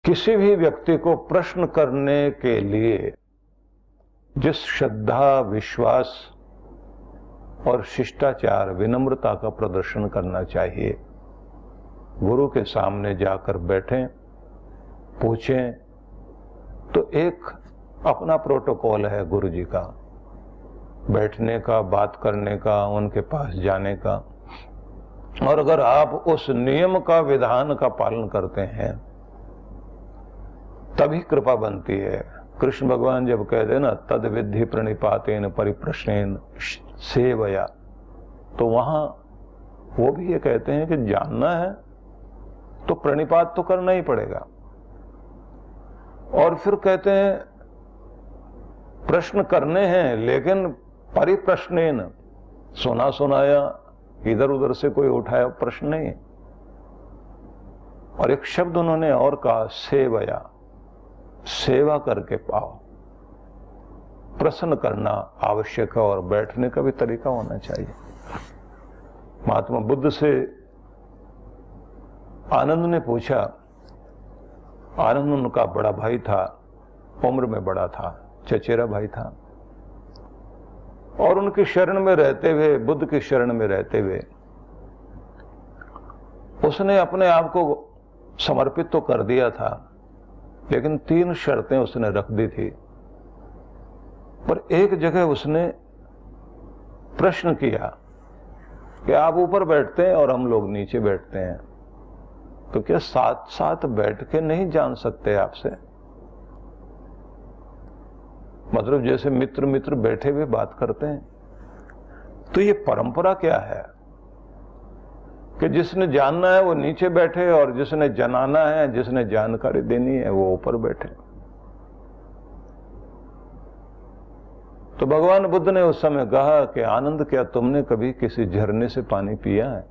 किसी भी व्यक्ति को प्रश्न करने के लिए जिस श्रद्धा, विश्वास और शिष्टाचार, विनम्रता का प्रदर्शन करना चाहिए, गुरु के सामने जाकर बैठें, पूछें, तो एक अपना प्रोटोकॉल है गुरु जी का, बैठने का, बात करने का, उनके पास जाने का। और अगर आप उस नियम का, विधान का पालन करते हैं तभी कृपा बनती है। कृष्ण भगवान जब कहते ना तद विद्धि प्रणिपातेन परिप्रश्नेन सेवया, तो वहां वो भी ये कहते हैं कि जानना है तो प्रणिपात तो करना ही पड़ेगा। और फिर कहते हैं प्रश्न करने हैं लेकिन परिप्रश्नेन, सुना सुनाया इधर उधर से कोई उठाया प्रश्न नहीं। और एक शब्द उन्होंने और कहा, सेवया, सेवा करके पाओ। प्रश्न करना आवश्यक है और बैठने का भी तरीका होना चाहिए। महात्मा बुद्ध से आनंद ने पूछा, आनंद उनका बड़ा भाई था, उम्र में बड़ा था, चचेरा भाई था, और उनकी शरण में रहते हुए, बुद्ध की शरण में रहते हुए उसने अपने आप को समर्पित तो कर दिया था, लेकिन 3 शर्तें उसने रख दी थी। पर एक जगह उसने प्रश्न किया कि आप ऊपर बैठते हैं और हम लोग नीचे बैठते हैं, तो क्या साथ साथ बैठ के नहीं जान सकते आपसे? मतलब जैसे मित्र मित्र बैठे हुए बात करते हैं। तो ये परंपरा क्या है कि जिसने जानना है वो नीचे बैठे और जिसने जनाना है, जिसने जानकारी देनी है वो ऊपर बैठे। तो भगवान बुद्ध ने उस समय कहा कि आनंद, क्या तुमने कभी किसी झरने से पानी पिया है?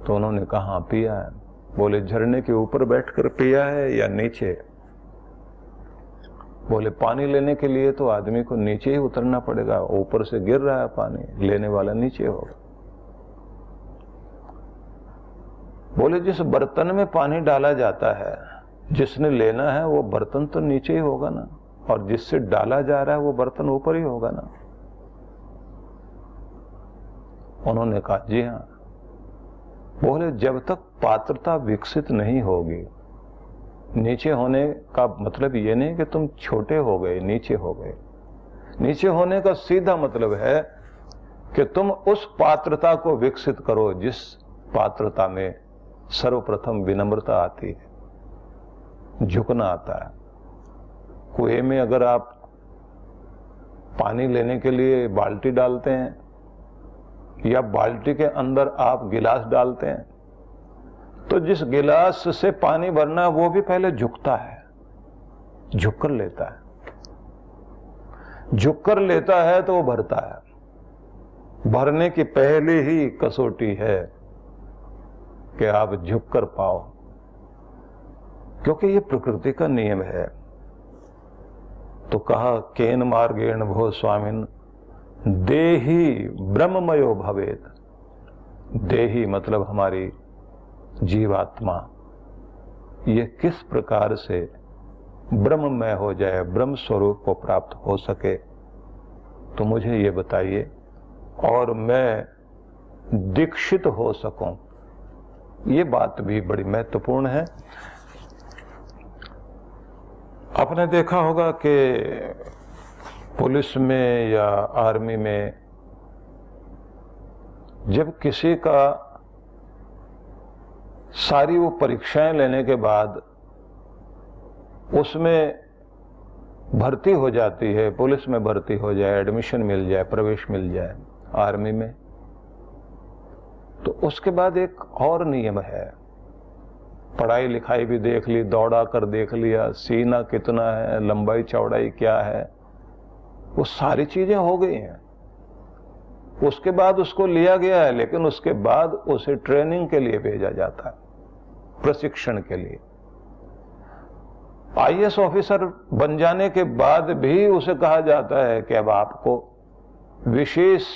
तो उन्होंने कहा हाँ पिया है। बोले झरने के ऊपर बैठकर पिया है या नीचे? बोले पानी लेने के लिए तो आदमी को नीचे ही उतरना पड़ेगा, ऊपर से गिर रहा है पानी, लेने वाला नीचे होगा। बोले जिस बर्तन में पानी डाला जाता है, जिसने लेना है वो बर्तन तो नीचे ही होगा ना, और जिससे डाला जा रहा है वो बर्तन ऊपर ही होगा ना। उन्होंने कहा जी हाँ। बोले जब तक पात्रता विकसित नहीं होगी, नीचे होने का मतलब ये नहीं कि तुम छोटे हो गए, नीचे हो गए। नीचे होने का सीधा मतलब है कि तुम उस पात्रता को विकसित करो जिस पात्रता में सर्वप्रथम विनम्रता आती है, झुकना आता है। कुएं में अगर आप पानी लेने के लिए बाल्टी डालते हैं या बाल्टी के अंदर आप गिलास डालते हैं, तो जिस गिलास से पानी भरना है वो भी पहले झुकता है, झुककर लेता है। झुककर लेता है तो वो भरता है। भरने की पहली ही कसौटी है कि आप झुककर पाओ, क्योंकि ये प्रकृति का नियम है। तो कहा केन मार्गेण भो स्वामिन देहि ब्रह्ममयो भवेत। देहि मतलब हमारी जीवात्मा, ये किस प्रकार से ब्रह्ममय हो जाए, ब्रह्म स्वरूप को प्राप्त हो सके, तो मुझे ये बताइए, और मैं दीक्षित हो सकूं। ये बात भी बड़ी महत्वपूर्ण है। आपने देखा होगा कि पुलिस में या आर्मी में जब किसी का सारी वो परीक्षाएं लेने के बाद उसमें भर्ती हो जाती है, पुलिस में भर्ती हो जाए, एडमिशन मिल जाए, प्रवेश मिल जाए आर्मी में, तो उसके बाद एक और नियम है। पढ़ाई लिखाई भी देख ली, दौड़ा कर देख लिया, सीना कितना है, लंबाई चौड़ाई क्या है, वो सारी चीजें हो गई हैं। उसके बाद उसको लिया गया है, लेकिन उसके बाद उसे ट्रेनिंग के लिए भेजा जाता है, प्रशिक्षण के लिए। आईएएस ऑफिसर बन जाने के बाद भी उसे कहा जाता है कि अब आपको विशेष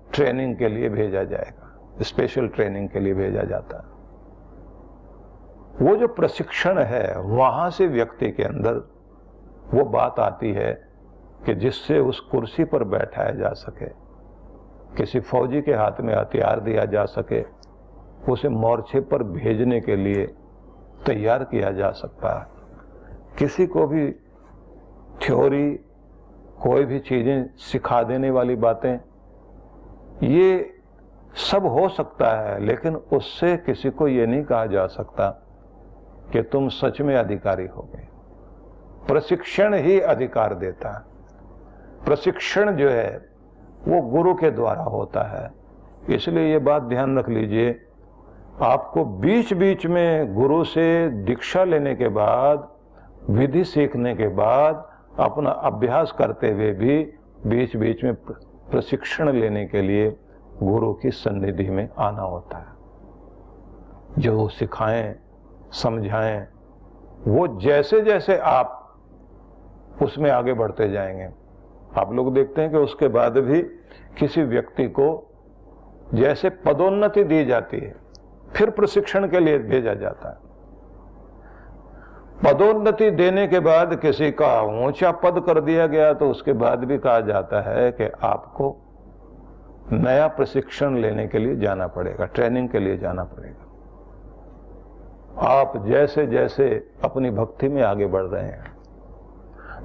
ट्रेनिंग के लिए भेजा जाएगा, स्पेशल ट्रेनिंग के लिए भेजा जाता है। वो जो प्रशिक्षण है वहां से व्यक्ति के अंदर वो बात आती है कि जिससे उस कुर्सी पर बैठाया जा सके, किसी फौजी के हाथ में हथियार दिया जा सके, उसे मोर्चे पर भेजने के लिए तैयार किया जा सकता है। किसी को भी थ्योरी, कोई भी चीजें सिखा देने वाली बातें, ये सब हो सकता है, लेकिन उससे किसी को ये नहीं कहा जा सकता कि तुम सच में अधिकारी हो गए। प्रशिक्षण ही अधिकार देता है। प्रशिक्षण जो है वो गुरु के द्वारा होता है। इसलिए ये बात ध्यान रख लीजिए, आपको बीच बीच में गुरु से दीक्षा लेने के बाद, विधि सीखने के बाद, अपना अभ्यास करते हुए भी बीच बीच में प्रशिक्षण लेने के लिए गुरु की सन्निधि में आना होता है। जो सिखाएं, समझाएं, वो जैसे जैसे आप उसमें आगे बढ़ते जाएंगे, आप लोग देखते हैं कि उसके बाद भी किसी व्यक्ति को जैसे पदोन्नति दी जाती है, फिर प्रशिक्षण के लिए भेजा जाता है। पदोन्नति देने के बाद किसी का ऊंचा पद कर दिया गया तो उसके बाद भी कहा जाता है कि आपको नया प्रशिक्षण लेने के लिए जाना पड़ेगा, ट्रेनिंग के लिए जाना पड़ेगा। आप जैसे जैसे अपनी भक्ति में आगे बढ़ रहे हैं,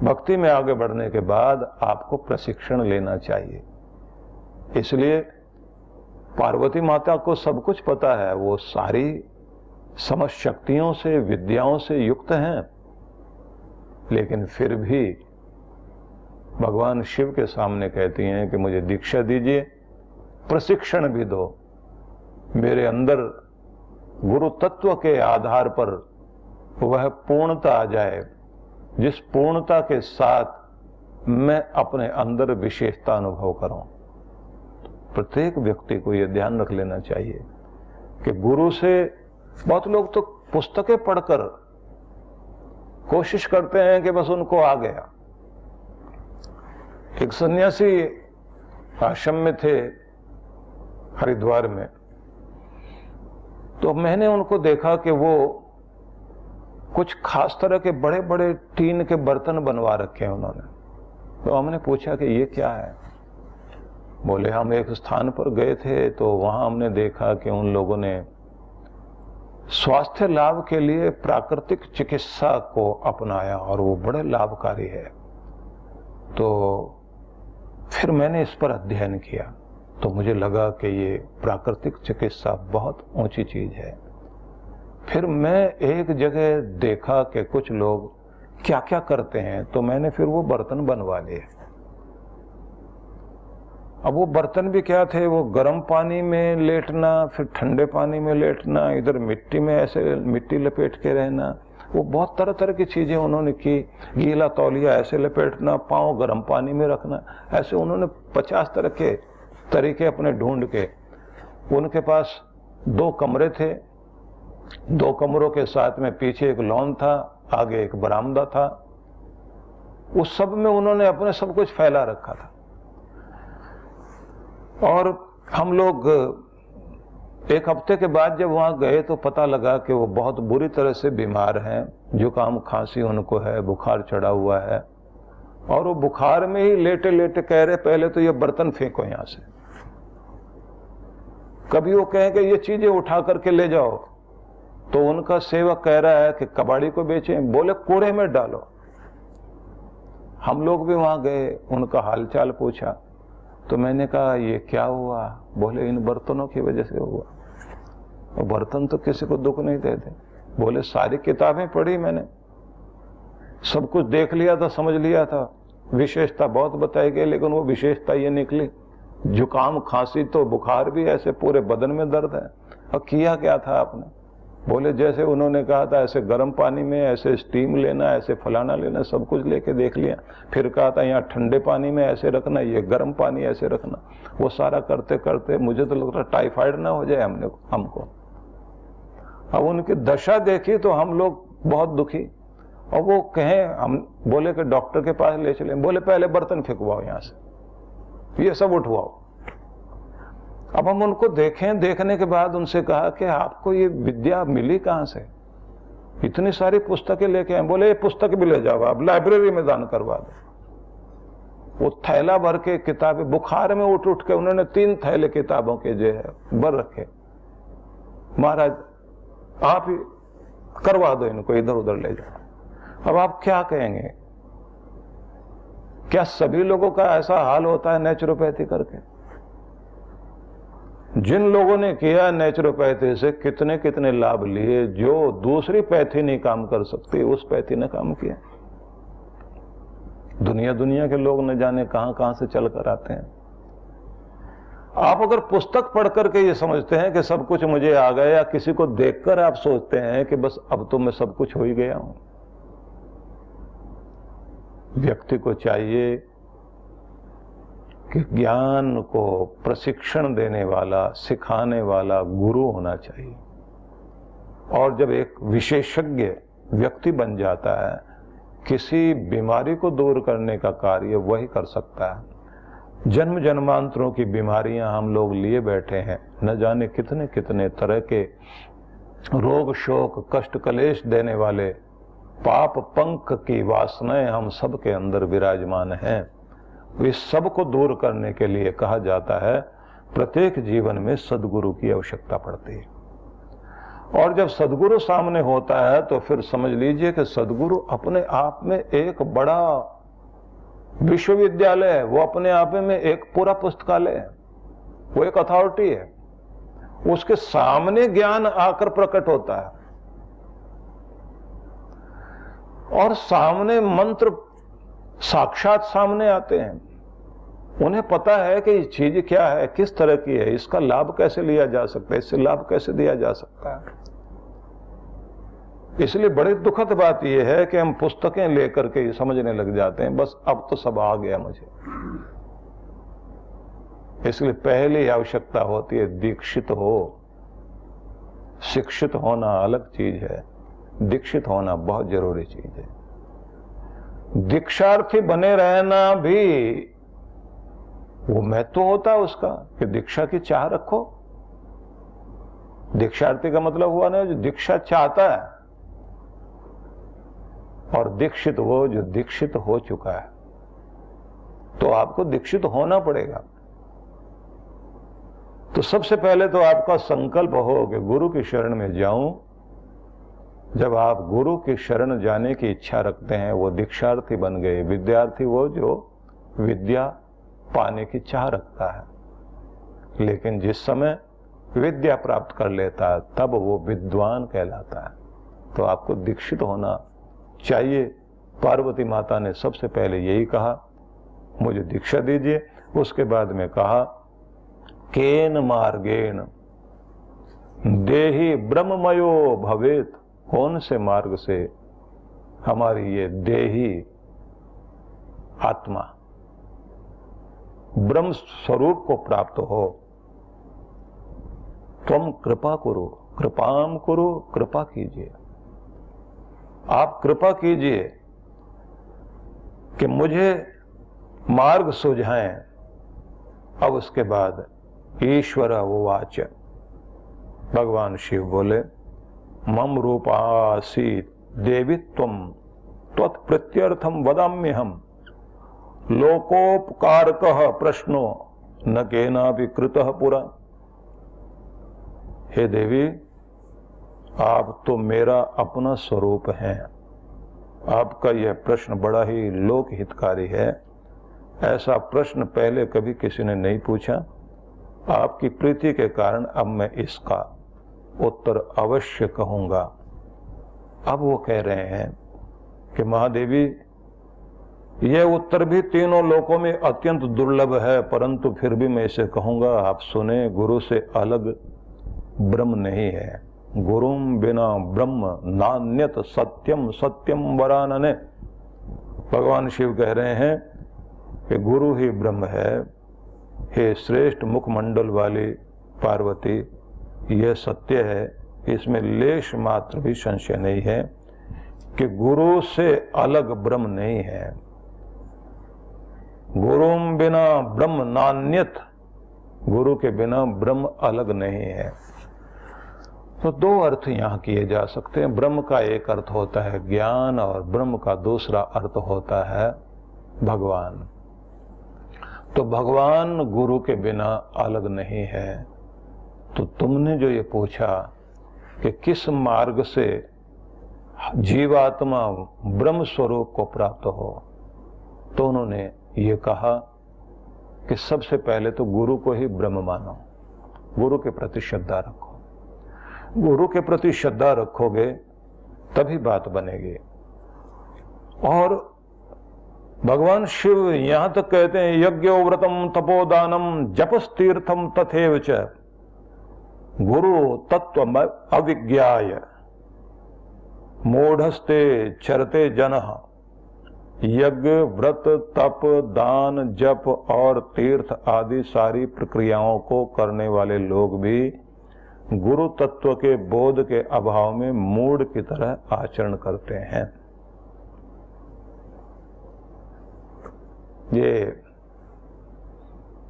भक्ति में आगे बढ़ने के बाद आपको प्रशिक्षण लेना चाहिए। इसलिए पार्वती माता को सब कुछ पता है, वो सारी समस्त शक्तियों से, विद्याओं से युक्त हैं, लेकिन फिर भी भगवान शिव के सामने कहती हैं कि मुझे दीक्षा दीजिए, प्रशिक्षण भी दो, मेरे अंदर गुरु तत्व के आधार पर वह पूर्णता आ जाए, जिस पूर्णता के साथ मैं अपने अंदर विशेषता अनुभव करूं। प्रत्येक व्यक्ति को यह ध्यान रख लेना चाहिए कि गुरु से, बहुत लोग तो पुस्तकें पढ़कर कोशिश करते हैं कि बस उनको आ गया। एक सन्यासी आश्रम में थे हरिद्वार में, तो मैंने उनको देखा कि वो कुछ खास तरह के बड़े बड़े टीन के बर्तन बनवा रखे हैं उन्होंने। तो हमने पूछा कि ये क्या है? बोले हम एक स्थान पर गए थे तो वहां हमने देखा कि उन लोगों ने स्वास्थ्य लाभ के लिए प्राकृतिक चिकित्सा को अपनाया और वो बड़े लाभकारी है। तो फिर मैंने इस पर अध्ययन किया तो मुझे लगा कि ये प्राकृतिक चिकित्सा बहुत ऊंची चीज है। फिर मैं एक जगह देखा कि कुछ लोग क्या क्या करते हैं, तो मैंने फिर वो बर्तन बनवा लिए। अब वो बर्तन भी क्या थे, वो गर्म पानी में लेटना, फिर ठंडे पानी में लेटना, इधर मिट्टी में ऐसे मिट्टी लपेट के रहना, वो बहुत तरह तरह की चीजें उन्होंने की। गीला तौलिया ऐसे लपेटना, पाँव गर्म पानी में रखना, ऐसे उन्होंने 50 तरह के तरीके अपने ढूंढ के। उनके पास 2 कमरे थे, 2 कमरों के साथ में पीछे एक लॉन था, आगे एक बरामदा था। उस सब में उन्होंने अपने सब कुछ फैला रखा था। और हम लोग एक हफ्ते के बाद जब वहां गए तो पता लगा कि वो बहुत बुरी तरह से बीमार हैं, जुकाम खांसी उनको है, बुखार चढ़ा हुआ है। और वो बुखार में ही लेटे लेटे कह रहे पहले तो ये बर्तन फेंको यहां से। कभी वो कहें कि ये चीजें उठा करके ले जाओ, तो उनका सेवक कह रहा है कि कबाड़ी को बेचें, बोले कूड़े में डालो। हम लोग भी वहां गए, उनका हालचाल पूछा, तो मैंने कहा ये क्या हुआ? बोले इन बर्तनों की वजह से हुआ। और बर्तन तो किसी को दुख नहीं देते। बोले सारी किताबें पढ़ी मैंने, सब कुछ देख लिया था, समझ लिया था, विशेषता बहुत बताई गई, लेकिन वो विशेषता ये निकली जुकाम खांसी तो बुखार भी ऐसे पूरे बदन में दर्द है। और किया क्या था आपने? बोले जैसे उन्होंने कहा था ऐसे गर्म पानी में ऐसे स्टीम लेना, ऐसे फलाना लेना, सब कुछ लेके देख लिया। फिर कहा था यहाँ ठंडे पानी में ऐसे रखना, ये गर्म पानी ऐसे रखना। वो सारा करते करते मुझे तो लग रहा टाइफाइड ना हो जाए हमको। अब उनकी दशा देखी तो हम लोग बहुत दुखी। और वो कहें, हम बोले कि डॉक्टर के पास ले चले। बोले पहले बर्तन फेंकवाओ यहाँ से, ये सब उठवाओ। अब हम उनको देखें, देखने के बाद उनसे कहा कि आपको ये विद्या मिली कहाँ से? इतनी सारी पुस्तकें लेके आए, बोले ये पुस्तक भी ले जाओ, आप लाइब्रेरी में दान करवा दो। वो थैला भर के किताबें, बुखार में उठ के उन्होंने 3 थैले किताबों के जो है भर रखे। महाराज आप ही करवा दो इनको, इधर उधर ले जाओ। अब आप क्या कहेंगे? क्या सभी लोगों का ऐसा हाल होता है नेचुरोपैथी करके? जिन लोगों ने किया नेचुरोपैथी से कितने कितने लाभ लिए, जो दूसरी पैथी नहीं काम कर सकती उस पैथी ने काम किया। दुनिया दुनिया के लोग न जाने कहां कहां से चल कर आते हैं। आप अगर पुस्तक पढ़ करके ये समझते हैं कि सब कुछ मुझे आ गया, या किसी को देखकर आप सोचते हैं कि बस अब तो मैं सब कुछ हो ही गया हूं। व्यक्ति को चाहिए कि ज्ञान को प्रशिक्षण देने वाला, सिखाने वाला गुरु होना चाहिए। और जब एक विशेषज्ञ व्यक्ति बन जाता है, किसी बीमारी को दूर करने का कार्य वही कर सकता है। जन्म जन्मांतरों की बीमारियां हम लोग लिए बैठे हैं, न जाने कितने कितने तरह के रोग शोक कष्ट कलेश देने वाले पाप पंख की वासनाएं हम सब के अंदर विराजमान हैं। इस सब को दूर करने के लिए कहा जाता है प्रत्येक जीवन में सद्गुरु की आवश्यकता पड़ती है। और जब सद्गुरु सामने होता है तो फिर समझ लीजिए कि सद्गुरु अपने आप में एक बड़ा विश्वविद्यालय है, वो अपने आप में एक पूरा पुस्तकालय है, वो एक अथॉरिटी है। उसके सामने ज्ञान आकर प्रकट होता है और सामने मंत्र साक्षात सामने आते हैं। उन्हें पता है कि ये चीज क्या है, किस तरह की है, इसका लाभ कैसे लिया जा सकता है, इससे लाभ कैसे दिया जा सकता है। इसलिए बड़ी दुखद बात यह है कि हम पुस्तकें लेकर के समझने लग जाते हैं बस अब तो सब आ गया मुझे। इसलिए पहली आवश्यकता होती है दीक्षित हो। शिक्षित होना अलग चीज है, दीक्षित होना बहुत जरूरी चीज है। दीक्षार्थी बने रहना भी वो महत्व होता है उसका कि दीक्षा की चाह रखो। दीक्षार्थी का मतलब हुआ ना जो दीक्षा चाहता है, और दीक्षित वो जो दीक्षित हो चुका है। तो आपको दीक्षित होना पड़ेगा। तो सबसे पहले तो आपका संकल्प हो कि गुरु की शरण में जाऊं। जब आप गुरु की शरण जाने की इच्छा रखते हैं, वो दीक्षार्थी बन गए। विद्यार्थी वो जो विद्या पाने की चाह रखता है, लेकिन जिस समय विद्या प्राप्त कर लेता है तब वो विद्वान कहलाता है। तो आपको दीक्षित होना चाहिए। पार्वती माता ने सबसे पहले यही कहा, मुझे दीक्षा दीजिए। उसके बाद में कहा केन मार्गेण देहि ब्रह्ममयो भवेत। कौन से मार्ग से हमारी ये देही आत्मा ब्रह्म स्वरूप को प्राप्त हो। तुम कृपा करो, कृपाम करो, कृपा कीजिए। आप कृपा कीजिए कि मुझे मार्ग सुझाएं। अब उसके बाद ईश्वर उवाच, भगवान शिव बोले मम रूपासीत देवी त्वं त्वत्प्रीत्यर्थम वदाम्यहम् लोकोपकारकः प्रश्नो न केनापि कृतः पुरा। हे देवी, आप तो मेरा अपना स्वरूप हैं। आपका यह प्रश्न बड़ा ही लोक हितकारी है। ऐसा प्रश्न पहले कभी किसी ने नहीं पूछा। आपकी प्रीति के कारण अब मैं इसका उत्तर अवश्य कहूंगा। अब वो कह रहे हैं कि महादेवी, यह उत्तर भी तीनों लोकों में अत्यंत दुर्लभ है, परंतु फिर भी मैं इसे कहूंगा, आप सुने। गुरु से अलग ब्रह्म नहीं है। गुरुम बिना ब्रह्म नान्यत सत्यम सत्यम वरानने। भगवान शिव कह रहे हैं कि गुरु ही ब्रह्म है। हे श्रेष्ठ मुखमंडल वाली पार्वती, यह सत्य है, इसमें लेश मात्र भी संशय नहीं है कि गुरु से अलग ब्रह्म नहीं है। गुरुम बिना ब्रह्म नान्यत, गुरु के बिना ब्रह्म अलग नहीं है। तो दो अर्थ यहाँ किए जा सकते हैं। ब्रह्म का एक अर्थ होता है ज्ञान और ब्रह्म का दूसरा अर्थ होता है भगवान। तो भगवान गुरु के बिना अलग नहीं है। तो तुमने जो ये पूछा कि किस मार्ग से जीवात्मा ब्रह्म स्वरूप को प्राप्त हो, तो उन्होंने ये कहा कि सबसे पहले तो गुरु को ही ब्रह्म मानो, गुरु के प्रति श्रद्धा रखो। गुरु के प्रति श्रद्धा रखोगे तभी बात बनेगी। और भगवान शिव यहां तक कहते हैं यज्ञो व्रतम तपोदानम जपस्तीर्थम तथैव च गुरु तत्व अविज्ञाय मूढ़स्ते चरते जनः। यज्ञ व्रत तप दान जप और तीर्थ आदि सारी प्रक्रियाओं को करने वाले लोग भी गुरु तत्व के बोध के अभाव में मूढ़ की तरह आचरण करते हैं। ये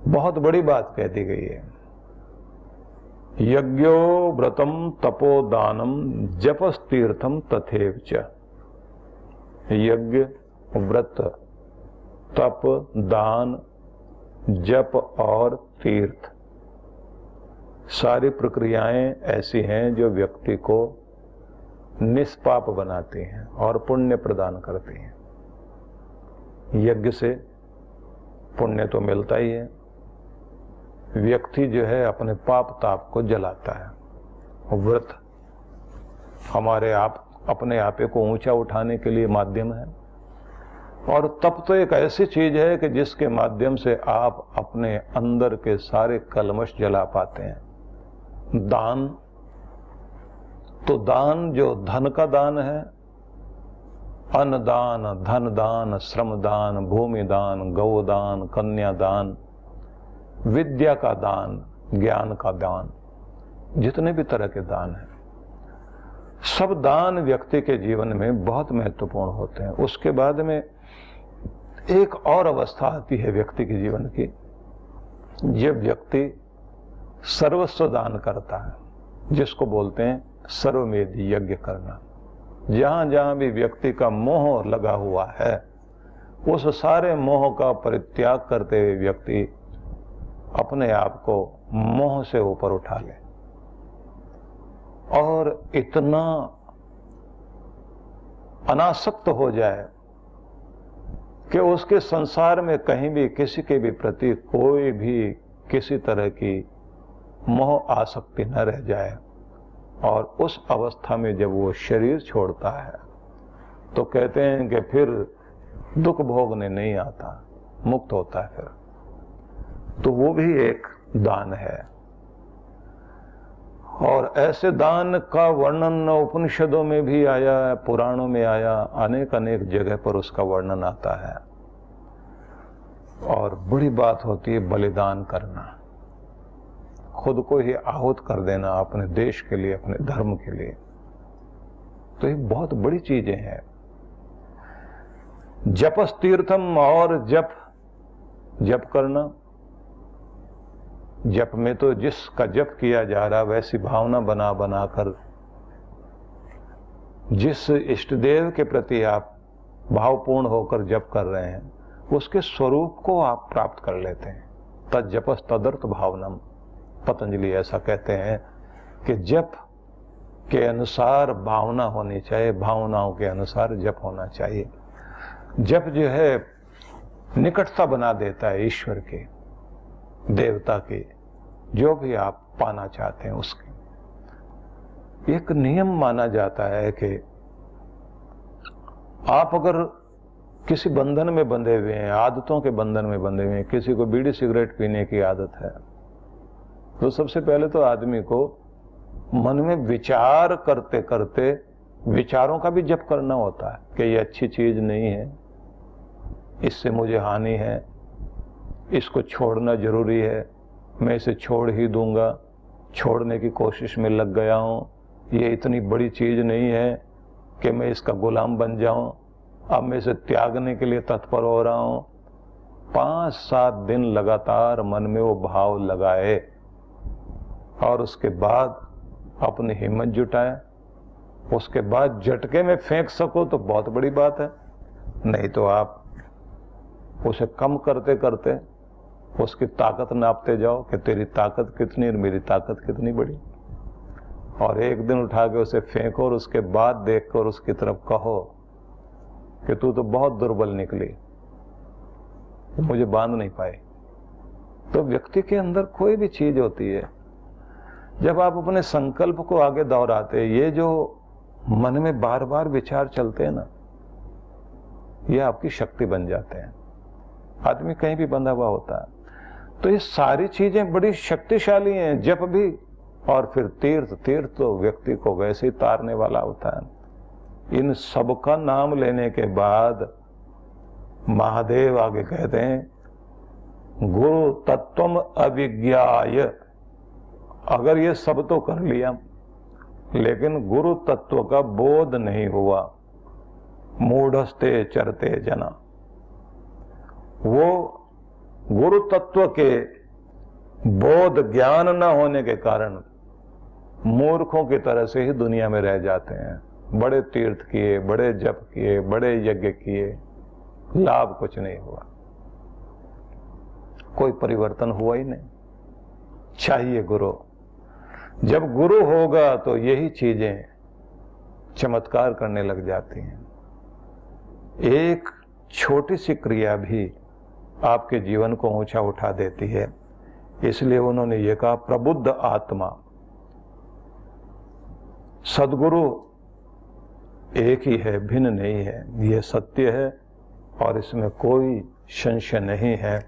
बहुत बड़ी बात कह दी गई है। यज्ञो व्रतम तपोदानम जपस्तीर्थम तथैव च। यज्ञ व्रत तप दान जप और तीर्थ सारी प्रक्रियाएं ऐसी हैं जो व्यक्ति को निष्पाप बनाती हैं और पुण्य प्रदान करती हैं। यज्ञ से पुण्य तो मिलता ही है, व्यक्ति जो है अपने पाप ताप को जलाता है। व्रत हमारे अपने आपे को ऊंचा उठाने के लिए माध्यम है, और तप तो एक ऐसी चीज है कि जिसके माध्यम से आप अपने अंदर के सारे कलमश जला पाते हैं। दान, तो दान जो धन का दान है, अन्न दान, धन दान, श्रम दान, भूमि दान, गौदान, कन्यादान, विद्या का दान, ज्ञान का दान, जितने भी तरह के दान हैं, सब दान व्यक्ति के जीवन में बहुत महत्वपूर्ण होते हैं। उसके बाद में एक और अवस्था आती है व्यक्ति के जीवन की, जब व्यक्ति सर्वस्व दान करता है, जिसको बोलते हैं सर्वमेध यज्ञ करना। जहां जहां भी व्यक्ति का मोह लगा हुआ है, उस सारे मोह का परित्याग करते हुए व्यक्ति अपने आप को मोह से ऊपर उठा ले और इतना अनासक्त हो जाए कि उसके संसार में कहीं भी किसी के भी प्रति कोई भी किसी तरह की मोह आसक्ति न रह जाए। और उस अवस्था में जब वो शरीर छोड़ता है तो कहते हैं कि फिर दुख भोगने नहीं आता, मुक्त होता है फिर। तो वो भी एक दान है। और ऐसे दान का वर्णन उपनिषदों में भी आया, पुराणों में आया, अनेक अनेक जगह पर उसका वर्णन आता है। और बड़ी बात होती है बलिदान करना, खुद को ही आहूत कर देना अपने देश के लिए, अपने धर्म के लिए। तो ये बहुत बड़ी चीजें हैं। जपस्तीर्थम, और जप करना। जप में तो जिसका जप किया जा रहा वैसी भावना बना बनाकर जिस इष्ट देव के प्रति आप भावपूर्ण होकर जप कर रहे हैं, उसके स्वरूप को आप प्राप्त कर लेते हैं। तज्जपस तदर्थ भावनम, पतंजलि ऐसा कहते हैं कि जप के अनुसार भावना होनी चाहिए, भावनाओं के अनुसार जप होना चाहिए। जप जो है निकटता बना देता है ईश्वर के, देवता के, जो भी आप पाना चाहते हैं उसके। एक नियम माना जाता है कि आप अगर किसी बंधन में बंधे हुए हैं, आदतों के बंधन में बंधे हुए हैं, किसी को बीड़ी सिगरेट पीने की आदत है, तो सबसे पहले तो आदमी को मन में विचार करते करते विचारों का भी जप करना होता है कि ये अच्छी चीज नहीं है, इससे मुझे हानि है, इसको छोड़ना जरूरी है, मैं इसे छोड़ ही दूंगा, छोड़ने की कोशिश में लग गया हूं, ये इतनी बड़ी चीज नहीं है कि मैं इसका गुलाम बन जाऊं, अब मैं इसे त्यागने के लिए तत्पर हो रहा हूं। 5-7 दिन लगातार मन में वो भाव लगाए और उसके बाद अपनी हिम्मत जुटाए, उसके बाद झटके में फेंक सको तो बहुत बड़ी बात है, नहीं तो आप उसे कम करते करते उसकी ताकत नापते जाओ कि तेरी ताकत कितनी और मेरी ताकत कितनी बड़ी, और एक दिन उठा के उसे फेंको और उसके बाद देखकर उसकी तरफ कहो कि तू तो बहुत दुर्बल निकली, मुझे बांध नहीं पाई। तो व्यक्ति के अंदर कोई भी चीज होती है, जब आप अपने संकल्प को आगे दोहराते, ये जो मन में बार बार विचार चलते हैं ना, ये आपकी शक्ति बन जाते हैं। आदमी कहीं भी बंधा हुआ होता है, तो ये सारी चीजें बड़ी शक्तिशाली हैं। जप भी और फिर तीर्थ तो व्यक्ति को वैसे ही तारने वाला होता है। इन सब का नाम लेने के बाद महादेव आगे कहते हैं, गुरु तत्वम अविज्ञाय। अगर ये सब तो कर लिया लेकिन गुरु तत्व का बोध नहीं हुआ, मूढ़स्ते चरते जना, वो गुरु तत्व के बोध ज्ञान न होने के कारण मूर्खों की तरह से ही दुनिया में रह जाते हैं। बड़े तीर्थ किए, बड़े जप किए, बड़े यज्ञ किए, लाभ कुछ नहीं हुआ, कोई परिवर्तन हुआ ही नहीं। चाहिए गुरु। जब गुरु होगा तो यही चीजें चमत्कार करने लग जाती हैं। एक छोटी सी क्रिया भी आपके जीवन को ऊंचा उठा देती है। इसलिए उन्होंने ये कहा, प्रबुद्ध आत्मा, सद्गुरु एक ही है, भिन्न नहीं है, यह सत्य है और इसमें कोई संशय नहीं है।